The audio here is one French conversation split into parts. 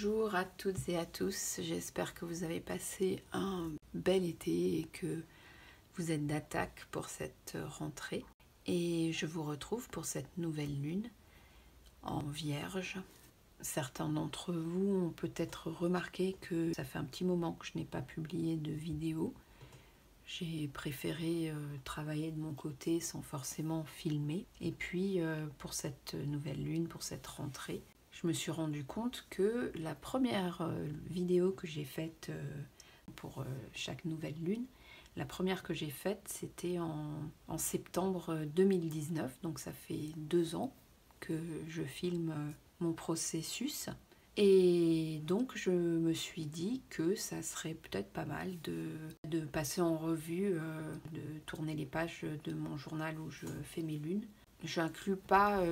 Bonjour à toutes et à tous, j'espère que vous avez passé un bel été et que vous êtes d'attaque pour cette rentrée. Et je vous retrouve pour cette nouvelle lune en Vierge. Certains d'entre vous ont peut-être remarqué que ça fait un petit moment que je n'ai pas publié de vidéo. J'ai préféré travailler de mon côté sans forcément filmer. Et puis pour cette nouvelle lune, pour cette rentrée, je me suis rendu compte que la première vidéo que j'ai faite pour chaque nouvelle lune, la première que j'ai faite, c'était en septembre 2019, donc ça fait 2 ans que je filme mon processus. Et donc je me suis dit que ça serait peut-être pas mal de passer en revue, de tourner les pages de mon journal où je fais mes lunes. Je n'inclus pas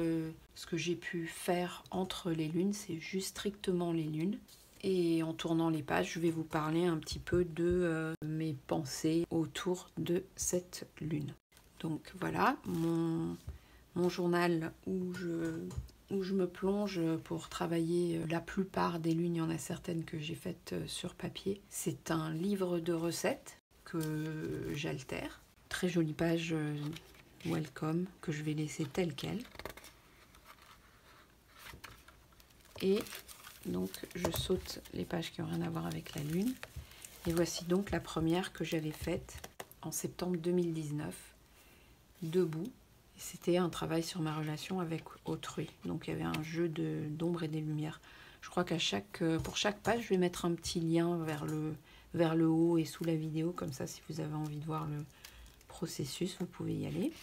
ce que j'ai pu faire entre les lunes, c'est juste strictement les lunes. Et en tournant les pages, je vais vous parler un petit peu de mes pensées autour de cette lune. Donc voilà, mon journal où je me plonge pour travailler la plupart des lunes. Il y en a certaines que j'ai faites sur papier. C'est un livre de recettes que j'altère. Très jolie page welcome que je vais laisser telle quelle. Et donc je saute les pages qui n'ont rien à voir avec la lune. Et voici donc la première que j'avais faite en septembre 2019, debout. C'était un travail sur ma relation avec autrui. Donc il y avait un jeu d'ombre et des lumières. Je crois pour chaque page, je vais mettre un petit lien vers le haut et sous la vidéo. Comme ça, si vous avez envie de voir le processus, vous pouvez y aller.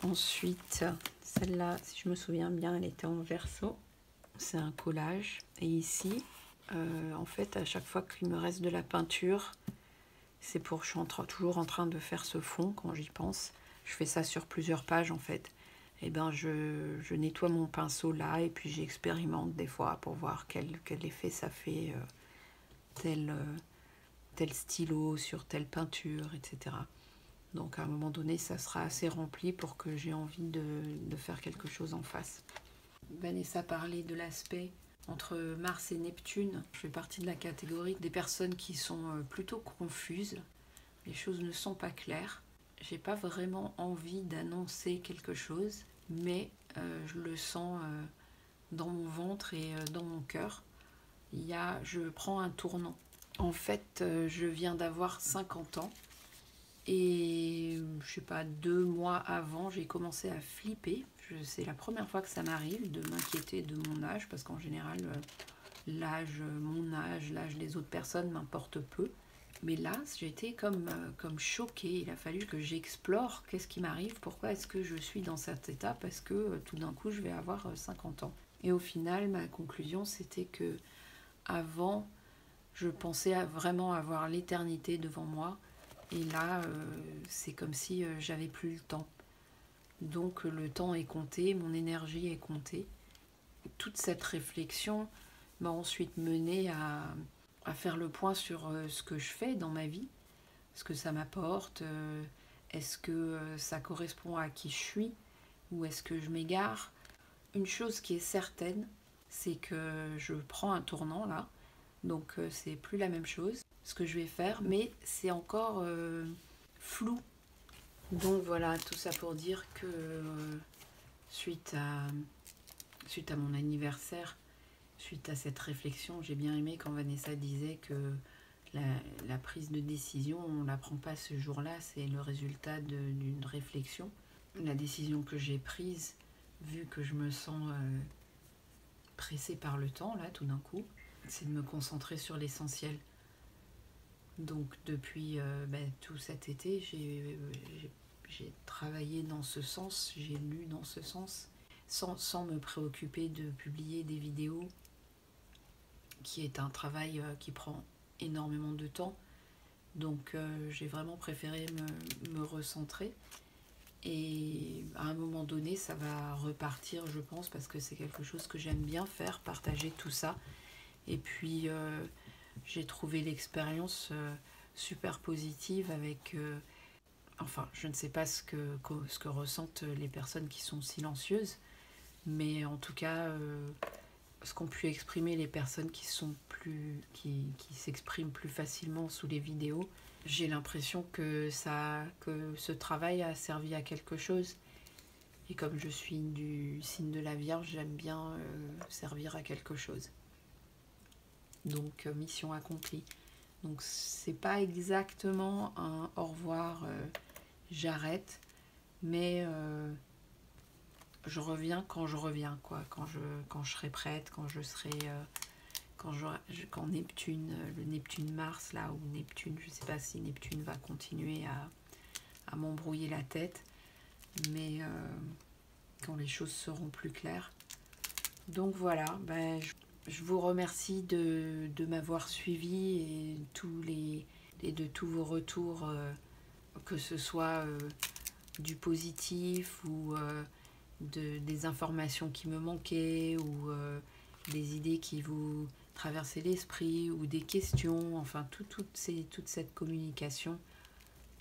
Ensuite, celle-là, si je me souviens bien, elle était en verso. C'est un collage. Et ici, en fait, à chaque fois qu'il me reste de la peinture, c'est pour, je suis toujours en train de faire ce fond quand j'y pense. Je fais ça sur plusieurs pages en fait. Et ben je nettoie mon pinceau là et puis j'expérimente des fois pour voir quel effet ça fait tel stylo sur telle peinture, etc. Donc à un moment donné, ça sera assez rempli pour que j'ai envie de faire quelque chose en face. Vanessa parlait de l'aspect entre Mars et Neptune. Je fais partie de la catégorie des personnes qui sont plutôt confuses. Les choses ne sont pas claires. J'ai pas vraiment envie d'annoncer quelque chose, mais je le sens dans mon ventre et dans mon cœur. Je prends un tournant. En fait, je viens d'avoir 50 ans et je sais pas, 2 mois avant, j'ai commencé à flipper. C'est la première fois que ça m'arrive de m'inquiéter de mon âge, parce qu'en général, mon âge, l'âge des autres personnes m'importe peu. Mais là, j'ai été comme choquée. Il a fallu que j'explore qu'est-ce qui m'arrive, pourquoi est-ce que je suis dans cet état, parce que tout d'un coup, je vais avoir 50 ans. Et au final, ma conclusion, c'était que avant, je pensais vraiment avoir l'éternité devant moi. Et là, c'est comme si j'avais plus le temps. Donc le temps est compté, mon énergie est comptée. Toute cette réflexion m'a ensuite menée à faire le point sur ce que je fais dans ma vie, ce que ça m'apporte, est-ce que ça correspond à qui je suis ou est-ce que je m'égare. Une chose qui est certaine, c'est que je prends un tournant là, donc c'est plus la même chose ce que je vais faire, mais c'est encore flou. Donc voilà, tout ça pour dire que suite à mon anniversaire, suite à cette réflexion, j'ai bien aimé quand Vanessa disait que la prise de décision, on ne la prend pas ce jour-là, c'est le résultat d'une réflexion. La décision que j'ai prise, vu que je me sens pressée par le temps, là, tout d'un coup, c'est de me concentrer sur l'essentiel. Donc depuis tout cet été, j'ai travaillé dans ce sens, j'ai lu dans ce sens, sans me préoccuper de publier des vidéos, qui est un travail qui prend énormément de temps. Donc j'ai vraiment préféré me recentrer. Et à un moment donné, ça va repartir, je pense, parce que c'est quelque chose que j'aime bien faire, partager tout ça. Et puis j'ai trouvé l'expérience super positive avec... enfin, je ne sais pas ce que ressentent les personnes qui sont silencieuses, Mais en tout cas, ce qu'ont pu exprimer les personnes qui s'expriment plus facilement sous les vidéos, j'ai l'impression que ce travail a servi à quelque chose. Et comme je suis du signe de la Vierge, j'aime bien servir à quelque chose. Donc mission accomplie. Donc c'est pas exactement un au revoir, j'arrête, mais je reviens quand je reviens, quoi, quand je serai prête, quand je serai quand Neptune, le Neptune Mars là, ou Neptune, je sais pas si Neptune va continuer à m'embrouiller la tête, mais quand les choses seront plus claires. Donc voilà, ben, je vous remercie de m'avoir suivi et de tous vos retours, que ce soit du positif ou des informations qui me manquaient ou des idées qui vous traversaient l'esprit ou des questions, enfin toute cette communication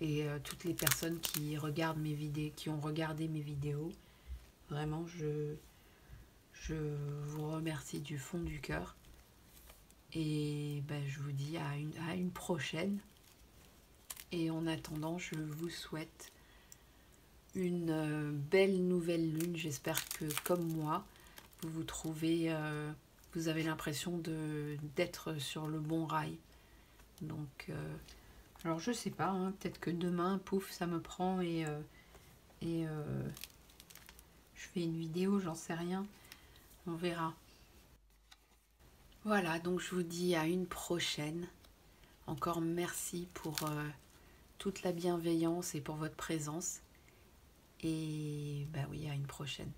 et toutes les personnes qui regardent mes vidéos, qui ont regardé mes vidéos. Vraiment, je vous remercie du fond du cœur et ben, je vous dis à une prochaine. Et en attendant, je vous souhaite une belle nouvelle lune. J'espère que, comme moi, vous vous trouvez, vous avez l'impression d'être sur le bon rail. Donc, alors je sais pas, hein, peut-être que demain, pouf, ça me prend et je fais une vidéo, j'en sais rien. On verra. Voilà, donc je vous dis à une prochaine. Encore merci pour toute la bienveillance et pour votre présence. Et bah oui, à une prochaine.